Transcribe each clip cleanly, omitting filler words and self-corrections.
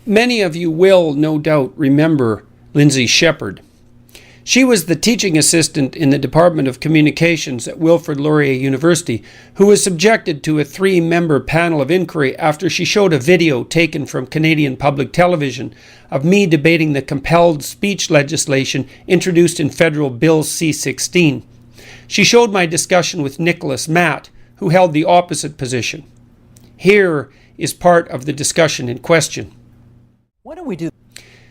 Many of you will, no doubt, remember Lindsay Shepherd. She was the teaching assistant in the Department of Communications at Wilfrid Laurier University, who was subjected to a 3-member panel of inquiry after she showed a video taken from Canadian public television of me debating the compelled speech legislation introduced in Federal Bill C-16. She showed my discussion with Nicholas Matt, who held the opposite position. Here is part of the discussion in question. What do we do?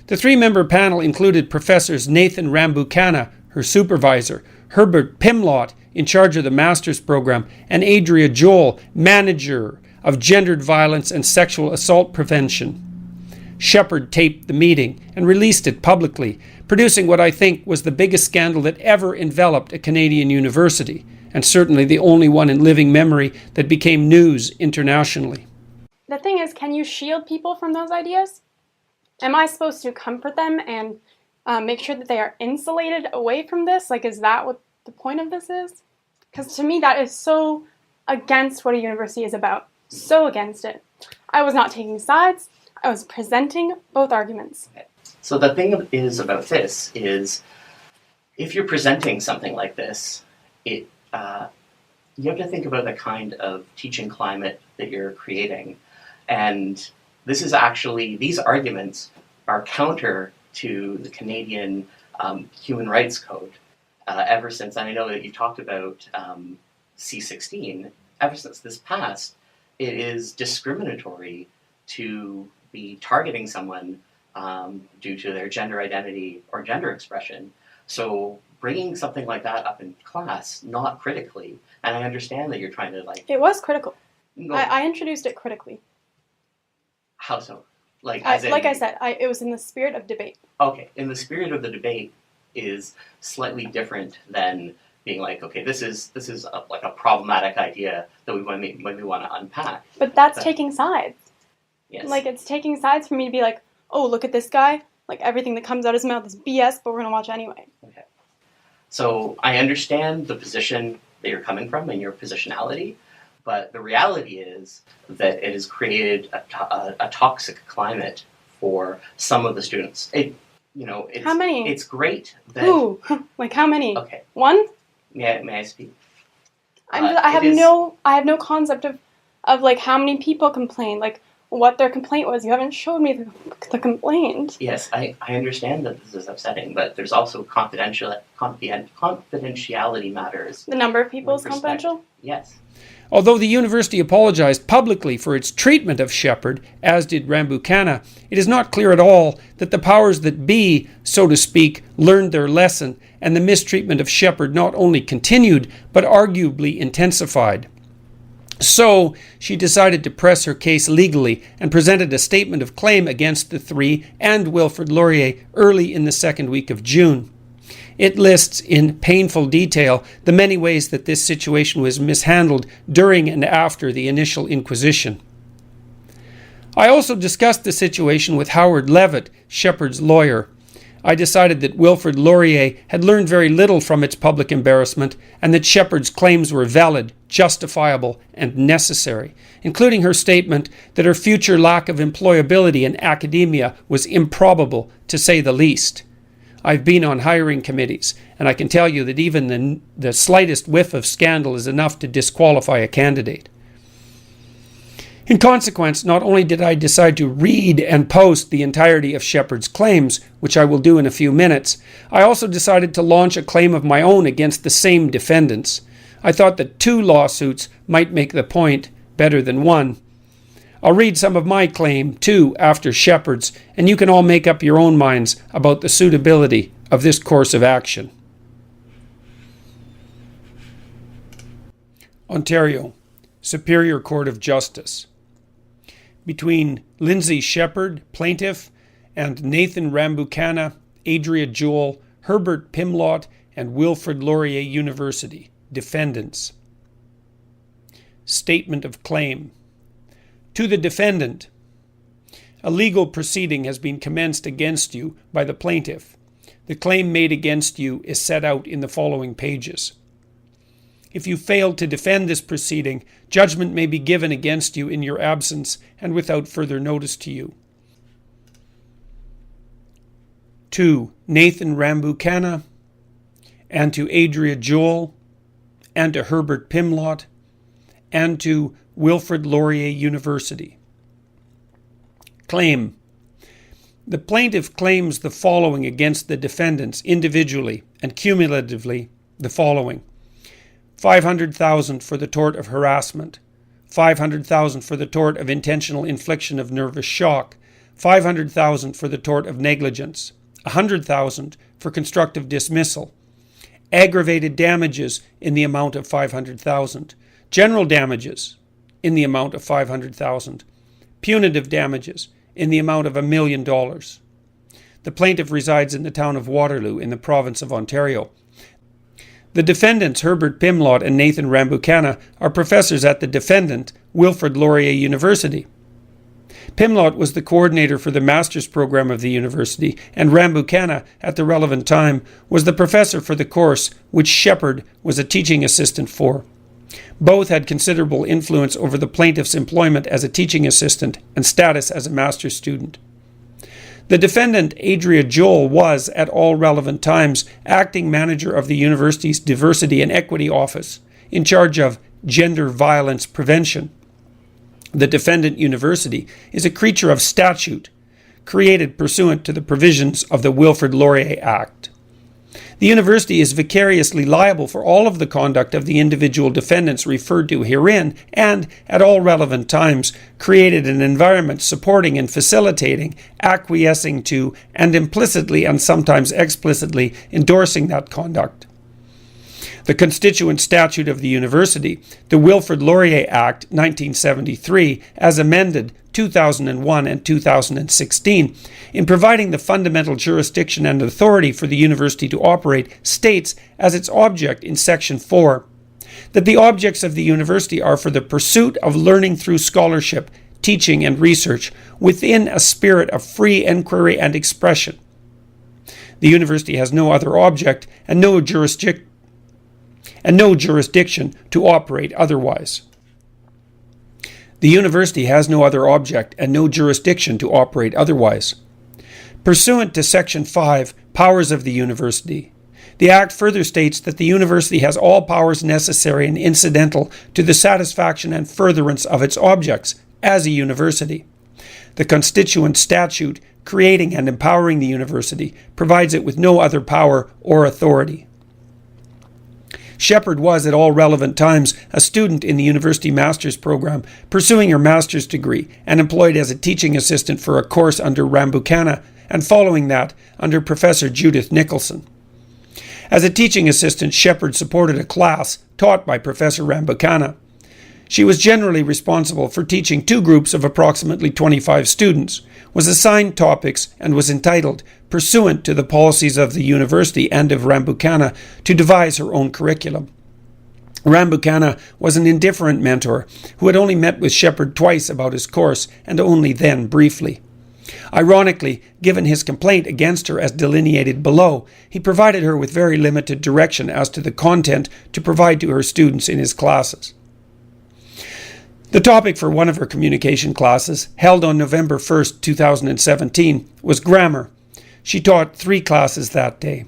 The 3-member panel included Professors Nathan Rambukkana, her supervisor, Herbert Pimlott, in charge of the master's program, and Adria Joel, manager of gendered violence and sexual assault prevention. Shepherd taped the meeting and released it publicly, producing what I think was the biggest scandal that ever enveloped a Canadian university, and certainly the only one in living memory that became news internationally. The thing is, can you shield people from those ideas? Am I supposed to comfort them and make sure that they are insulated away from this? Like, is that what the point of this is? Because to me, that is so against what a university is about. So against it. I was not taking sides. I was presenting both arguments. Okay. So the thing is about this is, if you're presenting something like this, you have to think about the kind of teaching climate that you're creating. And this is actually, these arguments are counter to the Canadian Human Rights Code. Ever since, and I know that you talked about C-16, ever since this passed, it is discriminatory to be targeting someone due to their gender identity or gender expression. So bringing something like that up in class, not critically, and I understand that you're trying to It was critical. No. I introduced it critically. How so? Like I said, it was in the spirit of debate. Okay, in the spirit of the debate is slightly different than being like, okay, this is like a problematic idea that we want to unpack. But that's taking sides. Yes. Like, it's taking sides for me to be like, oh, look at this guy. Like, everything that comes out of his mouth is BS, but we're going to watch anyway. Okay. So I understand the position that you're coming from and your positionality. But the reality is that it has created a toxic climate for some of the students. How many? It's great that... Ooh, like how many? Okay. One? May I speak? I have no concept of like how many people complained, like what their complaint was. You haven't showed me the complaint. Yes, I understand that this is upsetting, but there's also confidentiality matters. The number of people is confidential? Yes. Although the university apologized publicly for its treatment of Shepherd, as did Rambukkana, it is not clear at all that the powers that be, so to speak, learned their lesson, and the mistreatment of Shepherd not only continued, but arguably intensified. So, she decided to press her case legally and presented a statement of claim against the 3 and Wilfrid Laurier early in the second week of June. It lists in painful detail the many ways that this situation was mishandled during and after the initial inquisition. I also discussed the situation with Howard Levitt, Shepherd's lawyer. I decided that Wilfrid Laurier had learned very little from its public embarrassment and that Shepherd's claims were valid, justifiable, and necessary, including her statement that her future lack of employability in academia was improbable, to say the least. I've been on hiring committees, and I can tell you that even the slightest whiff of scandal is enough to disqualify a candidate. In consequence, not only did I decide to read and post the entirety of Shepherd's claims, which I will do in a few minutes, I also decided to launch a claim of my own against the same defendants. I thought that 2 lawsuits might make the point better than 1. I'll read some of my claim, too, after Shepherd's, and you can all make up your own minds about the suitability of this course of action. Ontario, Superior Court of Justice. Between Lindsay Shepherd, plaintiff, and Nathan Rambukkana, Adria Joel, Herbert Pimlott, and Wilfrid Laurier University, defendants. Statement of claim. To the defendant, a legal proceeding has been commenced against you by the plaintiff. The claim made against you is set out in the following pages. If you fail to defend this proceeding, judgment may be given against you in your absence and without further notice to you. to Nathan Rambukkana, and to Adria Joel, and to Herbert Pimlott, and to Wilfrid Laurier University. Claim. The plaintiff claims the following against the defendants individually and cumulatively the following: $500,000 for the tort of harassment, $500,000 for the tort of intentional infliction of nervous shock, $500,000 for the tort of negligence, $100,000 for constructive dismissal, aggravated damages in the amount of $500,000, general damages in the amount of $500,000, punitive damages in the amount of $1 million. The plaintiff resides in the town of Waterloo in the province of Ontario. The defendants, Herbert Pimlott and Nathan Rambukkana, are professors at the defendant, Wilfrid Laurier University. Pimlott was the coordinator for the master's program of the university, and Rambukkana, at the relevant time, was the professor for the course which Shepherd was a teaching assistant for. Both had considerable influence over the plaintiff's employment as a teaching assistant and status as a master's student. The defendant, Adria Joel, was, at all relevant times, acting manager of the university's Diversity and Equity Office, in charge of gender violence prevention. The defendant university is a creature of statute, created pursuant to the provisions of the Wilfrid Laurier Act. The university is vicariously liable for all of the conduct of the individual defendants referred to herein, and, at all relevant times, created an environment supporting and facilitating, acquiescing to, and implicitly and sometimes explicitly endorsing that conduct. The constituent statute of the university, the Wilfrid Laurier Act 1973, as amended 2001 and 2016, in providing the fundamental jurisdiction and authority for the university to operate, states as its object in Section 4 that the objects of the university are for the pursuit of learning through scholarship, teaching, and research within a spirit of free enquiry and expression. The university has no other object and no jurisdiction to operate otherwise. The university has no other object and no jurisdiction to operate otherwise. Pursuant to Section 5, Powers of the University, the Act further states that the university has all powers necessary and incidental to the satisfaction and furtherance of its objects as a university. The constituent statute creating and empowering the university provides it with no other power or authority. Shepherd was, at all relevant times, a student in the university master's program, pursuing her master's degree, and employed as a teaching assistant for a course under Rambukkana, and following that, under Professor Judith Nicholson. As a teaching assistant, Shepherd supported a class taught by Professor Rambukkana. She was generally responsible for teaching two groups of approximately 25 students, was assigned topics, and was entitled, pursuant to the policies of the university and of Rambukkana, to devise her own curriculum. Rambukkana was an indifferent mentor who had only met with Shepherd twice about his course, and only then briefly. Ironically, given his complaint against her as delineated below, he provided her with very limited direction as to the content to provide to her students in his classes. The topic for one of her communication classes, held on November 1st, 2017, was grammar. She taught 3 classes that day.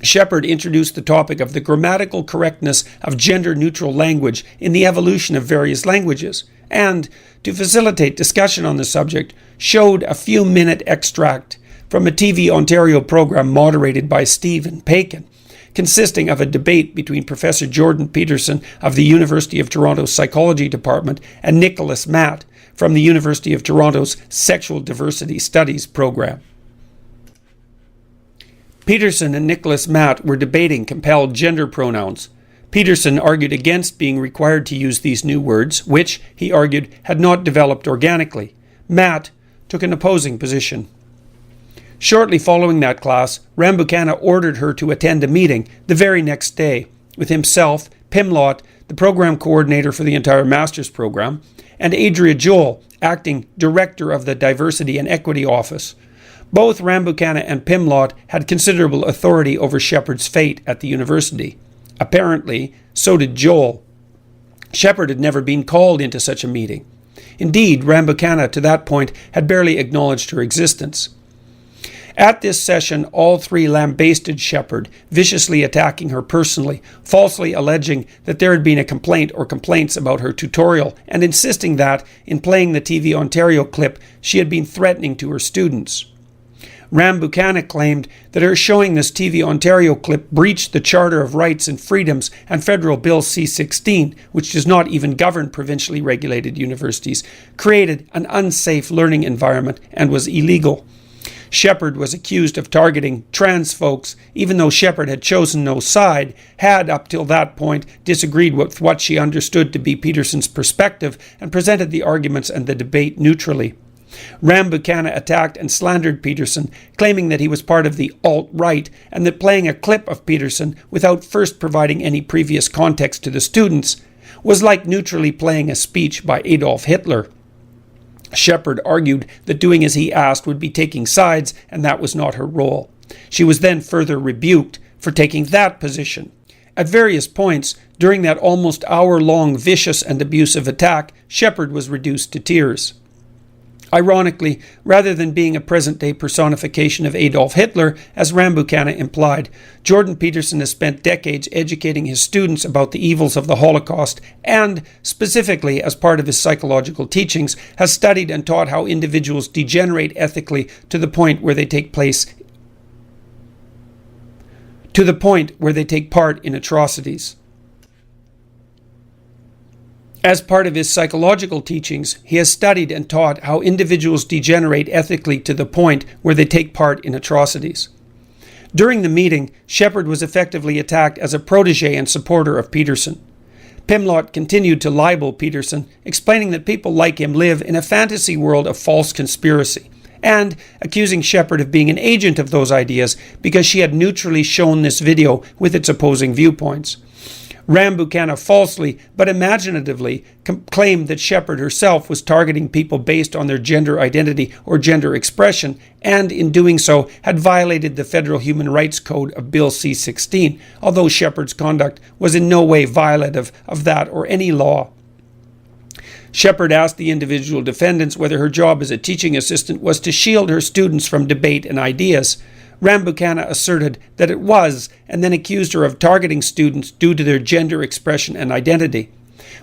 Shepherd introduced the topic of the grammatical correctness of gender-neutral language in the evolution of various languages, and, to facilitate discussion on the subject, showed a few-minute extract from a TV Ontario program moderated by Stephen Pakin, consisting of a debate between Professor Jordan Peterson of the University of Toronto's Psychology Department and Nicholas Matt from the University of Toronto's Sexual Diversity Studies program. Peterson and Nicholas Matt were debating compelled gender pronouns. Peterson argued against being required to use these new words, which, he argued, had not developed organically. Matt took an opposing position. Shortly following that class, Rambukkana ordered her to attend a meeting the very next day with himself, Pimlott, the program coordinator for the entire master's program, and Adria Joel, acting director of the Diversity and Equity Office. Both Rambukkana and Pimlott had considerable authority over Shepherd's fate at the university. Apparently, so did Joel. Shepherd had never been called into such a meeting. Indeed, Rambukkana, to that point, had barely acknowledged her existence. At this session, all three lambasted Shepherd, viciously attacking her personally, falsely alleging that there had been a complaint or complaints about her tutorial, and insisting that, in playing the TV Ontario clip, she had been threatening to her students. Rambucana claimed that her showing this TV Ontario clip breached the Charter of Rights and Freedoms and Federal Bill C-16, which does not even govern provincially regulated universities, created an unsafe learning environment, and was illegal. Shepherd was accused of targeting trans folks, even though Shepherd had chosen no side, had up till that point disagreed with what she understood to be Peterson's perspective, and presented the arguments and the debate neutrally. Rambucana attacked and slandered Peterson, claiming that he was part of the alt-right, and that playing a clip of Peterson without first providing any previous context to the students was like neutrally playing a speech by Adolf Hitler. Shepherd argued that doing as he asked would be taking sides, and that was not her role. She was then further rebuked for taking that position. At various points during that almost hour-long vicious and abusive attack, Shepherd was reduced to tears. Ironically, rather than being a present-day personification of Adolf Hitler, as Rambucana implied, Jordan Peterson has spent decades educating his students about the evils of the Holocaust and, specifically as part of his psychological teachings, has studied and taught how individuals degenerate ethically to the point where they take part in atrocities. As part of his psychological teachings, he has studied and taught how individuals degenerate ethically to the point where they take part in atrocities. During the meeting, Shepherd was effectively attacked as a protege and supporter of Peterson. Pimlott continued to libel Peterson, explaining that people like him live in a fantasy world of false conspiracy, and accusing Shepherd of being an agent of those ideas because she had neutrally shown this video with its opposing viewpoints. Rambucana falsely but imaginatively claimed that Shepherd herself was targeting people based on their gender identity or gender expression, and in doing so had violated the Federal Human Rights Code of Bill C-16, although Shepherd's conduct was in no way violative of that or any law. Shepherd asked the individual defendants whether her job as a teaching assistant was to shield her students from debate and ideas. Rambucana asserted that it was, and then accused her of targeting students due to their gender expression and identity.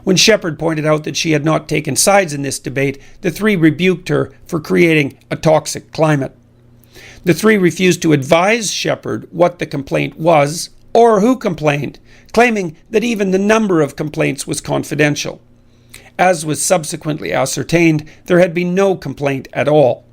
When Shepherd pointed out that she had not taken sides in this debate, the three rebuked her for creating a toxic climate. The three refused to advise Shepherd what the complaint was or who complained, claiming that even the number of complaints was confidential. As was subsequently ascertained, there had been no complaint at all.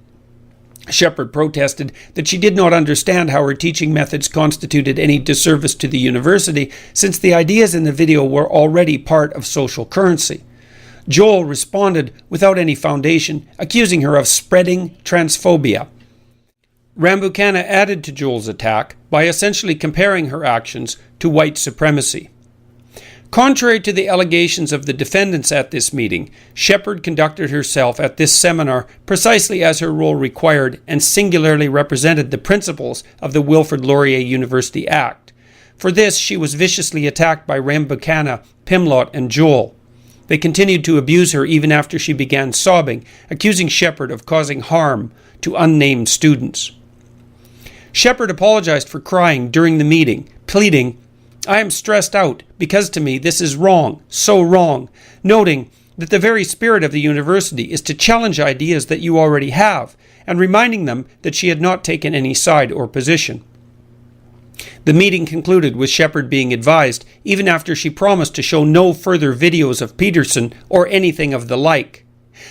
Shepherd protested that she did not understand how her teaching methods constituted any disservice to the university, since the ideas in the video were already part of social currency. Joel responded without any foundation, accusing her of spreading transphobia. Rambucana added to Joel's attack by essentially comparing her actions to white supremacy. Contrary to the allegations of the defendants at this meeting, Shepherd conducted herself at this seminar precisely as her role required and singularly represented the principles of the Wilfrid Laurier University Act. For this, she was viciously attacked by Rambucana, Pimlott, and Joel. They continued to abuse her even after she began sobbing, accusing Shepherd of causing harm to unnamed students. Shepherd apologized for crying during the meeting, pleading, "I am stressed out because to me this is wrong, so wrong," noting that the very spirit of the university is to challenge ideas that you already have, and reminding them that she had not taken any side or position. The meeting concluded with Shepherd being advised, even after she promised to show no further videos of Peterson or anything of the like,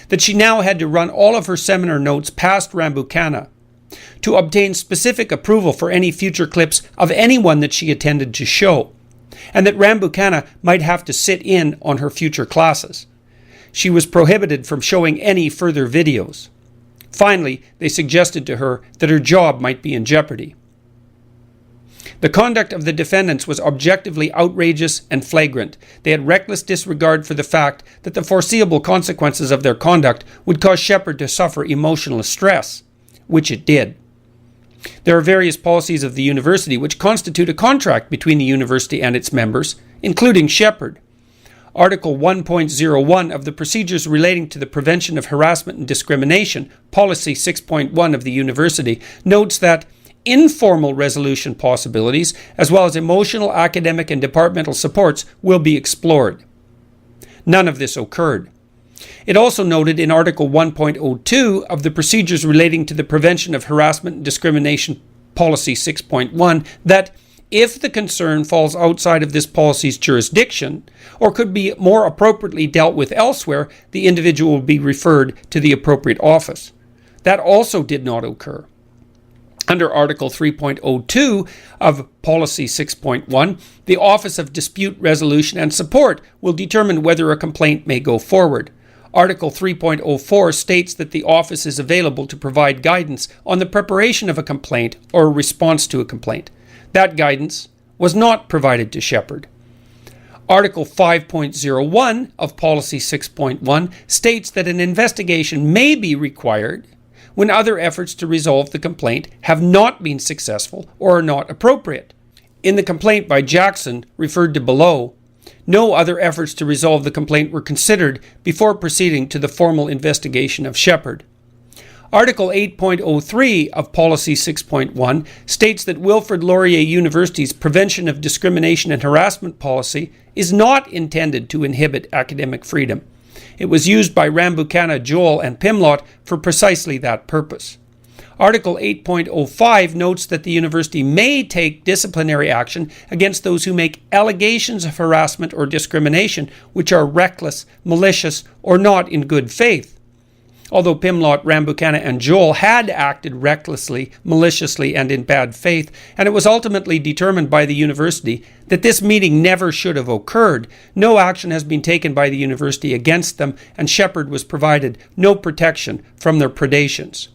that she now had to run all of her seminar notes past Rambucana to obtain specific approval for any future clips of anyone that she intended to show, and that Rambucana might have to sit in on her future classes. She was prohibited from showing any further videos. Finally, they suggested to her that her job might be in jeopardy. The conduct of the defendants was objectively outrageous and flagrant. They had reckless disregard for the fact that the foreseeable consequences of their conduct would cause Shepherd to suffer emotional stress, which it did. There are various policies of the university which constitute a contract between the university and its members, including Shepherd. Article 1.01 of the Procedures Relating to the Prevention of Harassment and Discrimination, Policy 6.1 of the University, notes that informal resolution possibilities, as well as emotional, academic, and departmental supports, will be explored. None of this occurred. It also noted in Article 1.02 of the Procedures Relating to the Prevention of Harassment and Discrimination, Policy 6.1, that if the concern falls outside of this policy's jurisdiction, or could be more appropriately dealt with elsewhere, the individual will be referred to the appropriate office. That also did not occur. Under Article 3.02 of Policy 6.1, the Office of Dispute Resolution and Support will determine whether a complaint may go forward. Article 3.04 states that the office is available to provide guidance on the preparation of a complaint or a response to a complaint. That guidance was not provided to Shepherd. Article 5.01 of Policy 6.1 states that an investigation may be required when other efforts to resolve the complaint have not been successful or are not appropriate. In the complaint by Jackson, referred to below, no other efforts to resolve the complaint were considered before proceeding to the formal investigation of Shepherd. Article 8.03 of Policy 6.1 states that Wilfrid Laurier University's Prevention of Discrimination and Harassment policy is not intended to inhibit academic freedom. It was used by Rambukkana, Joel, and Pimlott for precisely that purpose. Article 8.05 notes that the university may take disciplinary action against those who make allegations of harassment or discrimination which are reckless, malicious, or not in good faith. Although Pimlott, Rambukkana, and Joel had acted recklessly, maliciously, and in bad faith, and it was ultimately determined by the university that this meeting never should have occurred, no action has been taken by the university against them, and Shepherd was provided no protection from their predations.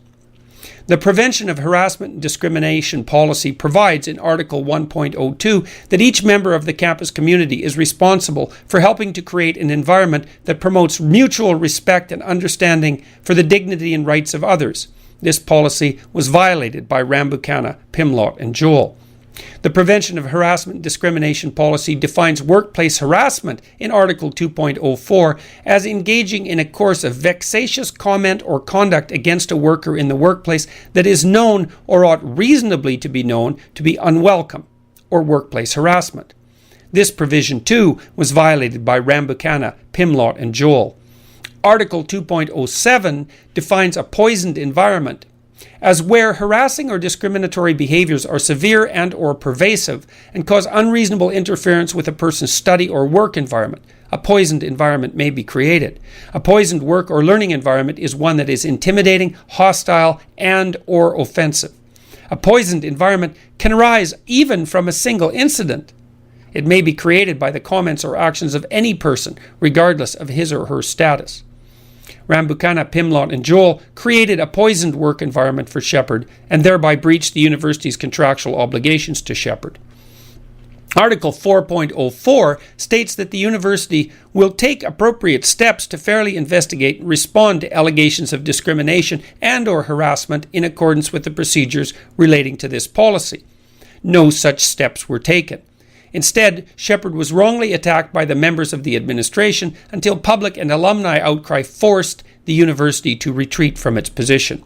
The Prevention of Harassment and Discrimination policy provides in Article 1.02 that each member of the campus community is responsible for helping to create an environment that promotes mutual respect and understanding for the dignity and rights of others. This policy was violated by Rambukkana, Pimlott, and Joel. The Prevention of Harassment and Discrimination policy defines workplace harassment in Article 2.04 as engaging in a course of vexatious comment or conduct against a worker in the workplace that is known or ought reasonably to be known to be unwelcome, or workplace harassment. This provision, too, was violated by Rambukkana, Pimlott, and Joel. Article 2.07 defines a poisoned environment as where harassing or discriminatory behaviors are severe and or pervasive and cause unreasonable interference with a person's study or work environment. A poisoned environment may be created. A poisoned work or learning environment is one that is intimidating, hostile, and or offensive. A poisoned environment can arise even from a single incident. It may be created by the comments or actions of any person, regardless of his or her status. Rambukkana, Pimlott, and Joel created a poisoned work environment for Shepherd and thereby breached the university's contractual obligations to Shepherd. Article 4.04 states that the university will take appropriate steps to fairly investigate and respond to allegations of discrimination and or harassment in accordance with the procedures relating to this policy. No such steps were taken. Instead, Shepherd was wrongly attacked by the members of the administration until public and alumni outcry forced the university to retreat from its position.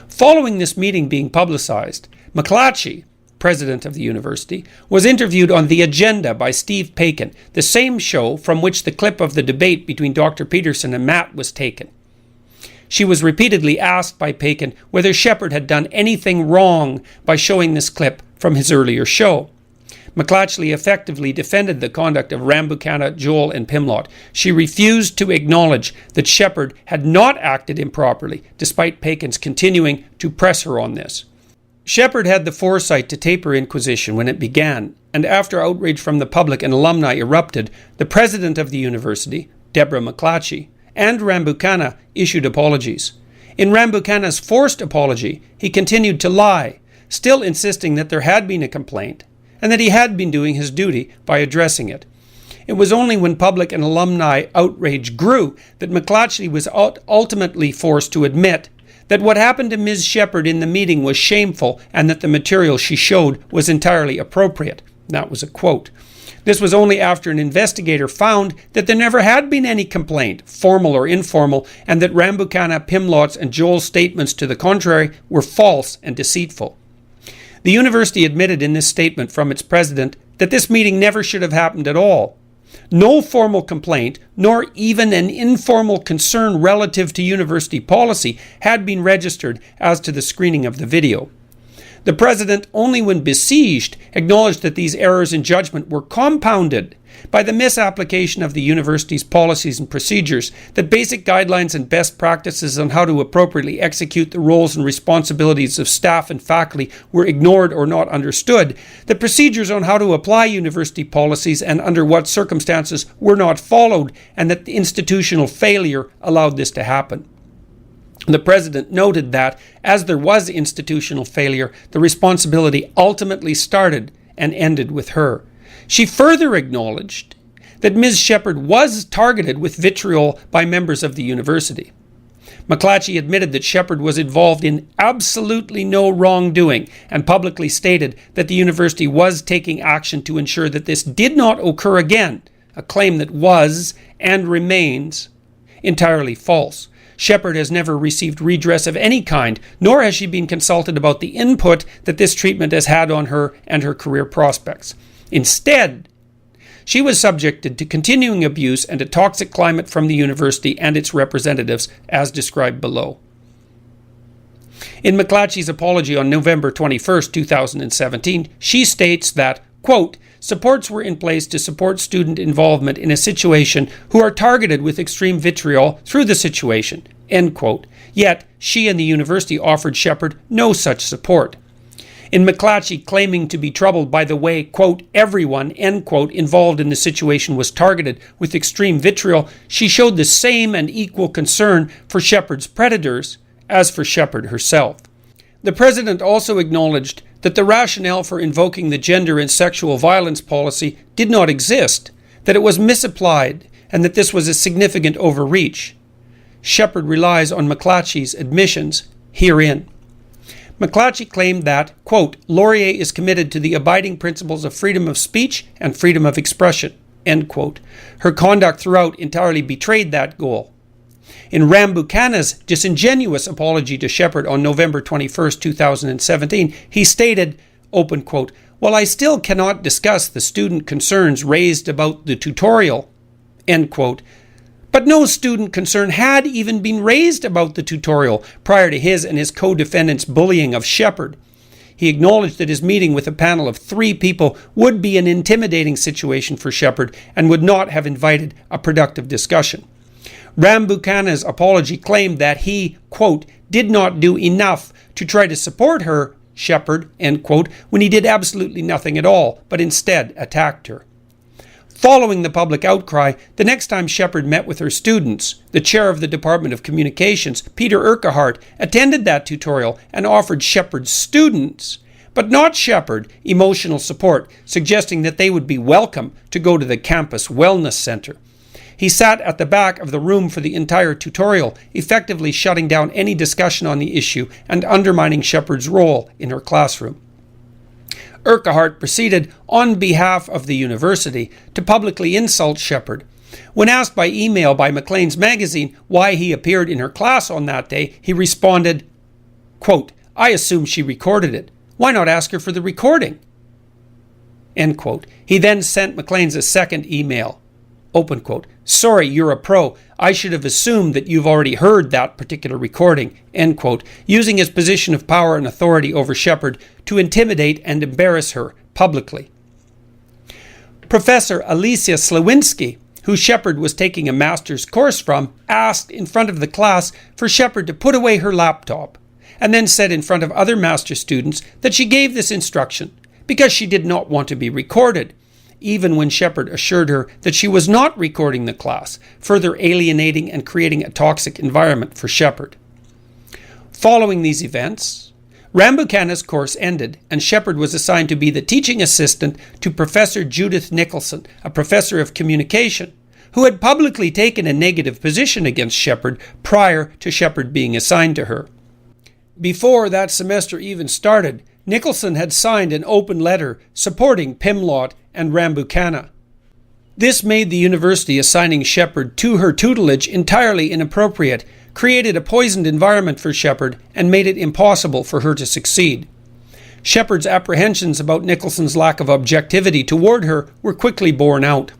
Following this meeting being publicized, McClatchy, president of the university, was interviewed on The Agenda by Steve Paikin, the same show from which the clip of the debate between Dr. Peterson and Matt was taken. She was repeatedly asked by Paikin whether Shepherd had done anything wrong by showing this clip from his earlier show. McClatchy effectively defended the conduct of Rambukkana, Joel, and Pimlott. She refused to acknowledge that Shepherd had not acted improperly, despite Paikin's continuing to press her on this. Shepherd had the foresight to tape her inquisition when it began, and after outrage from the public and alumni erupted, the president of the university, Deborah McClatchy, and Rambukkana issued apologies. In Rambukkana's forced apology, he continued to lie, still insisting that there had been a complaint, and that he had been doing his duty by addressing it. It was only when public and alumni outrage grew that McClatchy was ultimately forced to admit that what happened to Ms. Shepherd in the meeting was shameful and that the material she showed was entirely appropriate. That was a quote. This was only after an investigator found that there never had been any complaint, formal or informal, and that Rambukkana, Pimlott's, and Joel's statements to the contrary were false and deceitful. The university admitted in this statement from its president that this meeting never should have happened at all. No formal complaint, nor even an informal concern relative to university policy, had been registered as to the screening of the video. The president, only when besieged, acknowledged that these errors in judgment were compounded by the misapplication of the university's policies and procedures, that basic guidelines and best practices on how to appropriately execute the roles and responsibilities of staff and faculty were ignored or not understood, that procedures on how to apply university policies and under what circumstances were not followed, and that the institutional failure allowed this to happen. The president noted that, as there was institutional failure, the responsibility ultimately started and ended with her. She further acknowledged that Ms. Shepherd was targeted with vitriol by members of the university. McClatchy admitted that Shepherd was involved in absolutely no wrongdoing and publicly stated that the university was taking action to ensure that this did not occur again, a claim that was and remains entirely false. Shepherd has never received redress of any kind, nor has she been consulted about the input that this treatment has had on her and her career prospects. Instead, she was subjected to continuing abuse and a toxic climate from the university and its representatives, as described below. In McClatchy's apology on November 21, 2017, she states that, quote, supports were in place to support student involvement in a situation who are targeted with extreme vitriol through the situation, end quote. Yet, she and the university offered Shepherd no such support. In McClatchy claiming to be troubled by the way, quote, everyone, end quote, involved in the situation was targeted with extreme vitriol, she showed the same and equal concern for Shepherd's predators as for Shepherd herself. The president also acknowledged that the rationale for invoking the gender and sexual violence policy did not exist, that it was misapplied, and that this was a significant overreach. Shepherd relies on McClatchy's admissions herein. McClatchy claimed that, quote, Laurier is committed to the abiding principles of freedom of speech and freedom of expression, end quote. Her conduct throughout entirely betrayed that goal. In Rambukkana's disingenuous apology to Shepherd on November 21, 2017, he stated, open quote, while I still cannot discuss the student concerns raised about the tutorial, end quote, but no student concern had even been raised about the tutorial prior to his and his co-defendants' bullying of Shepherd. He acknowledged that his meeting with a panel of 3 people would be an intimidating situation for Shepherd and would not have invited a productive discussion. Rambukkana's apology claimed that he, quote, did not do enough to try to support her, Shepherd, end quote, when he did absolutely nothing at all, but instead attacked her. Following the public outcry, the next time Shepherd met with her students, the chair of the Department of Communications, Peter Urquhart, attended that tutorial and offered Shepherd's students, but not Shepherd, emotional support, suggesting that they would be welcome to go to the campus wellness center. He sat at the back of the room for the entire tutorial, effectively shutting down any discussion on the issue and undermining Shepherd's role in her classroom. Urquhart proceeded, on behalf of the university, to publicly insult Shepherd. When asked by email by Maclean's magazine why he appeared in her class on that day, he responded, quote, I assume she recorded it. Why not ask her for the recording? End quote. He then sent Maclean's a second email. Open quote. Sorry, you're a pro. I should have assumed that you've already heard that particular recording. End quote. Using his position of power and authority over Shepherd to intimidate and embarrass her publicly. Professor Alicia Slawinski, who Shepherd was taking a master's course from, asked in front of the class for Shepherd to put away her laptop, and then said in front of other master students that she gave this instruction because she did not want to be recorded, even when Shepherd assured her that she was not recording the class, further alienating and creating a toxic environment for Shepherd. Following these events, Rambukkana's course ended, and Shepherd was assigned to be the teaching assistant to Professor Judith Nicholson, a professor of communication, who had publicly taken a negative position against Shepherd prior to Shepherd being assigned to her. Before that semester even started, Nicholson had signed an open letter supporting Pimlott and Rambukkana. This made the university assigning Shepherd to her tutelage entirely inappropriate, created a poisoned environment for Shepherd, and made it impossible for her to succeed. Shepherd's apprehensions about Nicholson's lack of objectivity toward her were quickly borne out.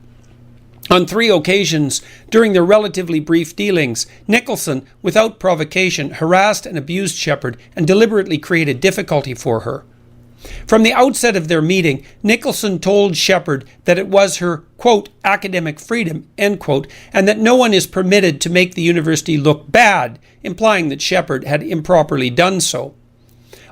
On 3 occasions, during their relatively brief dealings, Nicholson, without provocation, harassed and abused Shepherd and deliberately created difficulty for her. From the outset of their meeting, Nicholson told Shepherd that it was her, quote, academic freedom, end quote, and that no one is permitted to make the university look bad, implying that Shepherd had improperly done so.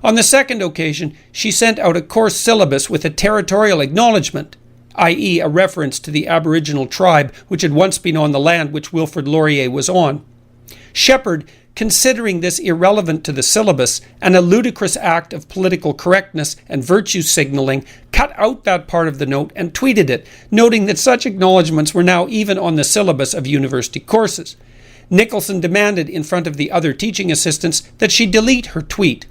On the second occasion, she sent out a course syllabus with a territorial acknowledgement, i.e. a reference to the Aboriginal tribe which had once been on the land which Wilfrid Laurier was on. Shepherd, considering this irrelevant to the syllabus and a ludicrous act of political correctness and virtue signaling, cut out that part of the note and tweeted it, noting that such acknowledgements were now even on the syllabus of university courses. Nicholson demanded in front of the other teaching assistants that she delete her tweet.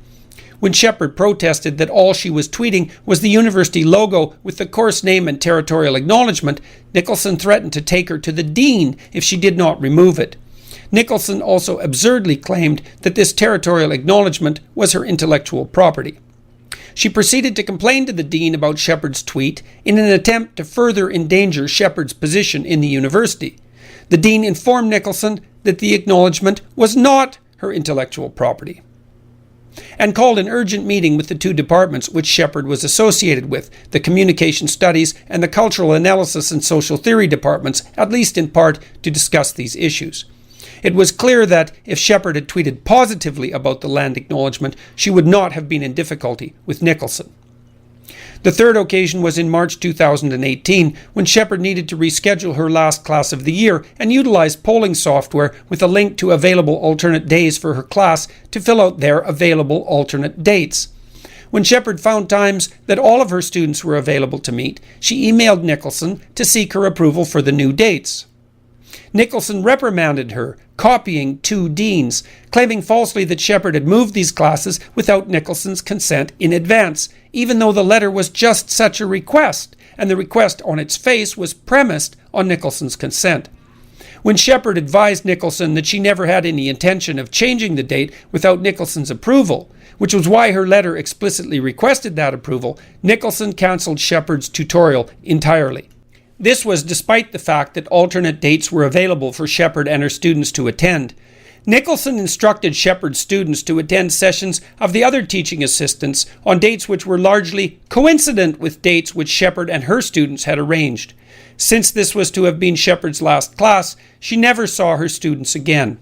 When Shepherd protested that all she was tweeting was the university logo with the course name and territorial acknowledgement, Nicholson threatened to take her to the dean if she did not remove it. Nicholson also absurdly claimed that this territorial acknowledgement was her intellectual property. She proceeded to complain to the dean about Shepherd's tweet in an attempt to further endanger Shepherd's position in the university. The dean informed Nicholson that the acknowledgement was not her intellectual property, and called an urgent meeting with the 2 departments which Shepherd was associated with, the Communication Studies and the Cultural Analysis and Social Theory departments, at least in part, to discuss these issues. It was clear that if Shepherd had tweeted positively about the land acknowledgement, she would not have been in difficulty with Nicholson. The third occasion was in March 2018, when Shepherd needed to reschedule her last class of the year and utilized polling software with a link to available alternate days for her class to fill out their available alternate dates. When Shepherd found times that all of her students were available to meet, she emailed Nicholson to seek her approval for the new dates. Nicholson reprimanded her, copying 2 deans, claiming falsely that Shepherd had moved these classes without Nicholson's consent in advance, even though the letter was just such a request, and the request on its face was premised on Nicholson's consent. When Shepherd advised Nicholson that she never had any intention of changing the date without Nicholson's approval, which was why her letter explicitly requested that approval, Nicholson cancelled Shepherd's tutorial entirely. This was despite the fact that alternate dates were available for Shepherd and her students to attend. Nicholson instructed Shepherd's students to attend sessions of the other teaching assistants on dates which were largely coincident with dates which Shepherd and her students had arranged. Since this was to have been Shepherd's last class, she never saw her students again.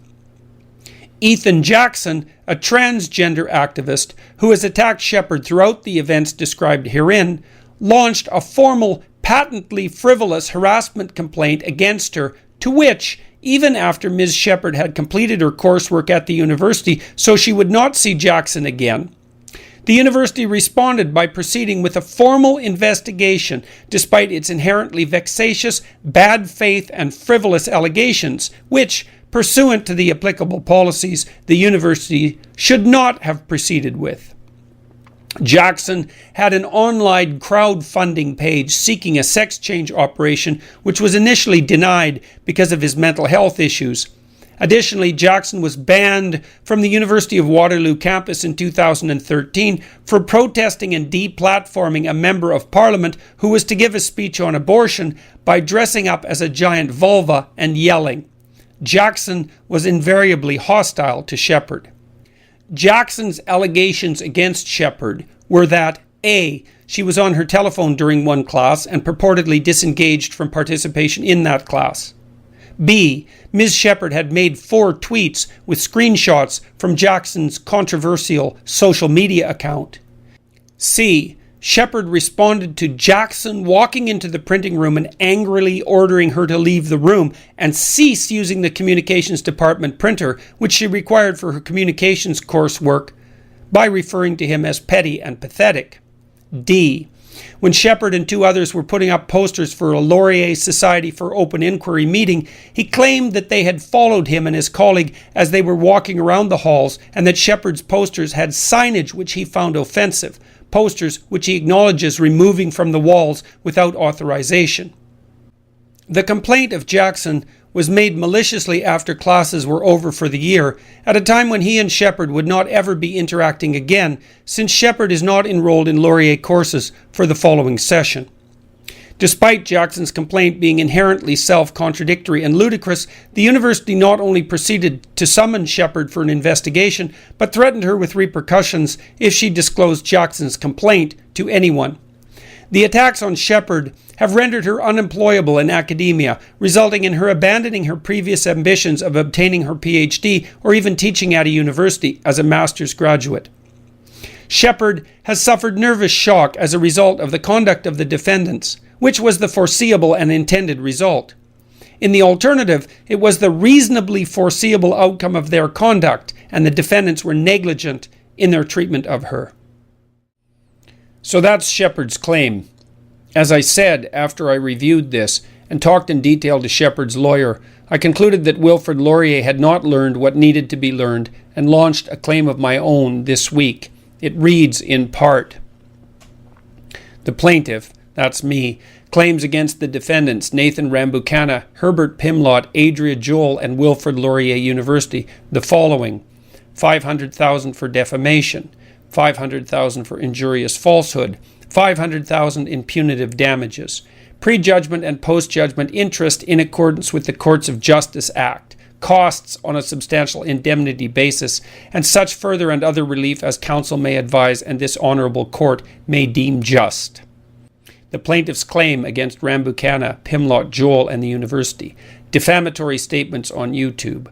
Ethan Jackson, a transgender activist who has attacked Shepherd throughout the events described herein, launched a formal, patently frivolous harassment complaint against her, to which, even after Ms. Shepherd had completed her coursework at the university so she would not see Jackson again, the university responded by proceeding with a formal investigation despite its inherently vexatious, bad faith and frivolous allegations, which, pursuant to the applicable policies, the university should not have proceeded with. Jackson had an online crowdfunding page seeking a sex change operation, which was initially denied because of his mental health issues. Additionally, Jackson was banned from the University of Waterloo campus in 2013 for protesting and deplatforming a member of Parliament who was to give a speech on abortion by dressing up as a giant vulva and yelling. Jackson was invariably hostile to Shepherd. Jackson's allegations against Shepherd were that A. She was on her telephone during one class and purportedly disengaged from participation in that class. B. Ms. Shepherd had made 4 tweets with screenshots from Jackson's controversial social media account. C. Shepherd responded to Jackson walking into the printing room and angrily ordering her to leave the room and cease using the communications department printer, which she required for her communications coursework, by referring to him as petty and pathetic. D. When Shepherd and 2 others were putting up posters for a Laurier Society for Open Inquiry meeting, he claimed that they had followed him and his colleague as they were walking around the halls and that Shepherd's posters had signage which he found offensive, posters which he acknowledges removing from the walls without authorization. The complaint of Jackson was made maliciously after classes were over for the year, at a time when he and Shepherd would not ever be interacting again, since Shepherd is not enrolled in Laurier courses for the following session. Despite Jackson's complaint being inherently self-contradictory and ludicrous, the university not only proceeded to summon Shepherd for an investigation, but threatened her with repercussions if she disclosed Jackson's complaint to anyone. The attacks on Shepherd have rendered her unemployable in academia, resulting in her abandoning her previous ambitions of obtaining her PhD or even teaching at a university as a master's graduate. Shepherd has suffered nervous shock as a result of the conduct of the defendants, which was the foreseeable and intended result. In the alternative, it was the reasonably foreseeable outcome of their conduct, and the defendants were negligent in their treatment of her. So that's Shepherd's claim. As I said, after I reviewed this and talked in detail to Shepherd's lawyer, I concluded that Wilfrid Laurier had not learned what needed to be learned and launched a claim of my own this week. It reads in part: the plaintiff, that's me, claims against the defendants Nathan Rambukkana, Herbert Pimlott, Adria Joel, and Wilfrid Laurier University the following: $500,000 for defamation, $500,000 for injurious falsehood, $500,000 in punitive damages, prejudgment and post-judgment interest in accordance with the Courts of Justice Act, costs on a substantial indemnity basis, and such further and other relief as counsel may advise and this honourable court may deem just. The plaintiff's claim against Rambukkana, Pimlott, Joel, and the university. Defamatory statements on YouTube.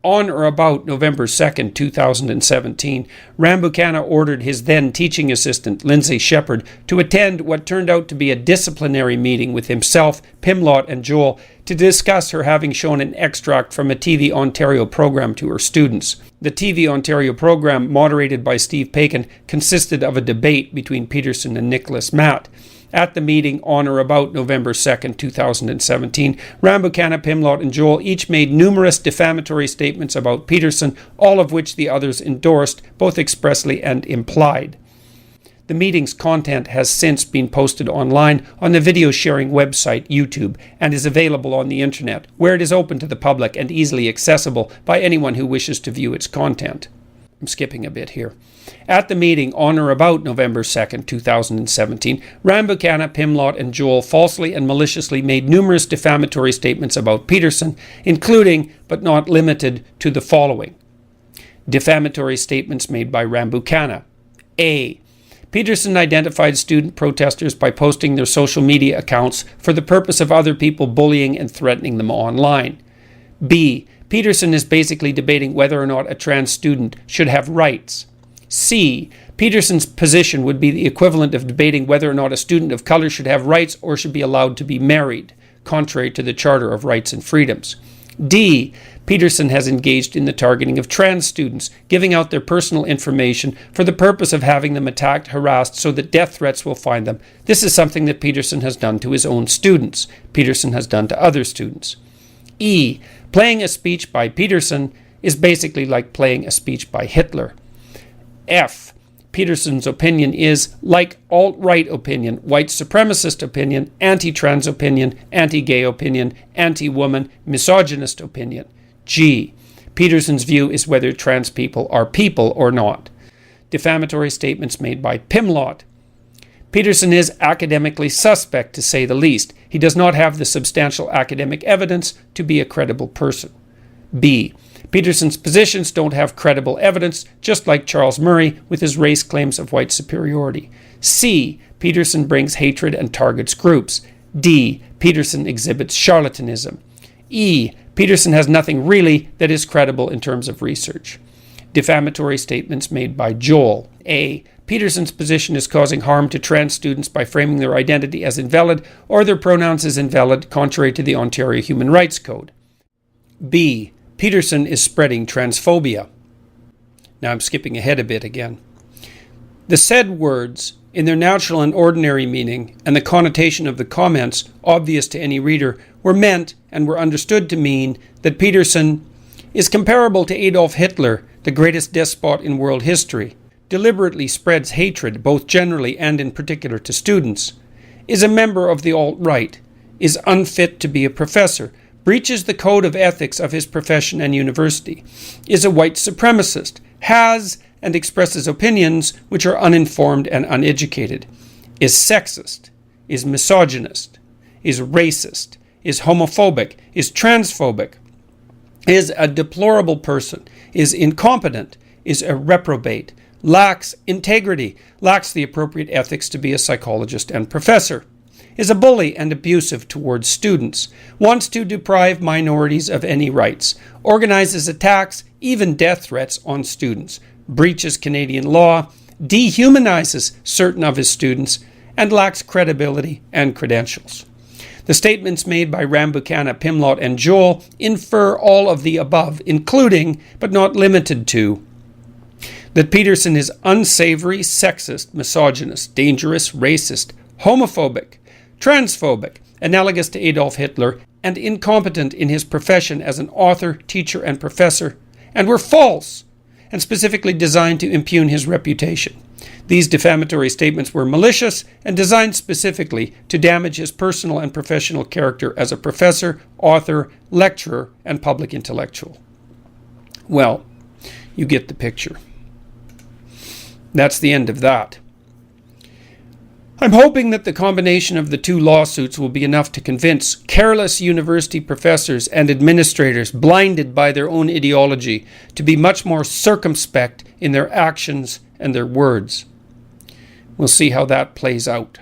On or about November 2nd, 2017, Rambukkana ordered his then teaching assistant, Lindsay Shepherd, to attend what turned out to be a disciplinary meeting with himself, Pimlott, and Joel to discuss her having shown an extract from a TV Ontario program to her students. The TV Ontario program, moderated by Steve Paikin, consisted of a debate between Peterson and Nicholas Matt. At the meeting on or about November 2nd, 2017, Rambukkana, Pimlott, and Joel each made numerous defamatory statements about Peterson, all of which the others endorsed, both expressly and implied. The meeting's content has since been posted online on the video sharing website YouTube and is available on the internet, where it is open to the public and easily accessible by anyone who wishes to view its content. I'm skipping a bit here. At the meeting on or about November 2nd, 2017, Rambukkana, Pimlott, and Joel falsely and maliciously made numerous defamatory statements about Peterson, including, but not limited to, the following. Defamatory statements made by Rambukkana. A. Peterson identified student protesters by posting their social media accounts for the purpose of other people bullying and threatening them online. B. Peterson is basically debating whether or not a trans student should have rights. C. Peterson's position would be the equivalent of debating whether or not a student of color should have rights or should be allowed to be married, contrary to the Charter of Rights and Freedoms. D. Peterson has engaged in the targeting of trans students, giving out their personal information for the purpose of having them attacked, harassed, so that death threats will find them. This is something that Peterson has done to his own students. Peterson has done to other students. E. Playing a speech by Peterson is basically like playing a speech by Hitler. F. Peterson's opinion is, like alt-right opinion, white supremacist opinion, anti-trans opinion, anti-gay opinion, anti-woman, misogynist opinion. G. Peterson's view is whether trans people are people or not. Defamatory statements made by Pimlott. Peterson is academically suspect, to say the least. He does not have the substantial academic evidence to be a credible person. B. Peterson's positions don't have credible evidence, just like Charles Murray with his race claims of white superiority. C. Peterson brings hatred and targets groups. D. Peterson exhibits charlatanism. E. Peterson has nothing really that is credible in terms of research. Defamatory statements made by Joel. A. Peterson's position is causing harm to trans students by framing their identity as invalid or their pronouns as invalid, contrary to the Ontario Human Rights Code. B. Peterson is spreading transphobia. Now I'm skipping ahead a bit again. The said words, in their natural and ordinary meaning, and the connotation of the comments, obvious to any reader, were meant and were understood to mean that Peterson is comparable to Adolf Hitler, the greatest despot in world history. deliberately spreads hatred both generally and in particular to students, is a member of the alt-right, is unfit to be a professor, breaches the code of ethics of his profession and university, is a white supremacist, has and expresses opinions which are uninformed and uneducated, is sexist, is misogynist, is racist, is homophobic, is transphobic, is a deplorable person, is incompetent, is a reprobate, lacks integrity, lacks the appropriate ethics to be a psychologist and professor, is a bully and abusive towards students, wants to deprive minorities of any rights, organizes attacks, even death threats on students, breaches Canadian law, dehumanizes certain of his students, and lacks credibility and credentials. The statements made by Rambukkana, Pimlott, and Joel infer all of the above, including, but not limited to, that Peterson is unsavory, sexist, misogynist, dangerous, racist, homophobic, transphobic, analogous to Adolf Hitler, and incompetent in his profession as an author, teacher, and professor, and were false, and specifically designed to impugn his reputation. These defamatory statements were malicious and designed specifically to damage his personal and professional character as a professor, author, lecturer, and public intellectual. Well, you get the picture. That's the end of that. I'm hoping that the combination of the two lawsuits will be enough to convince careless university professors and administrators blinded by their own ideology to be much more circumspect in their actions and their words. We'll see how that plays out.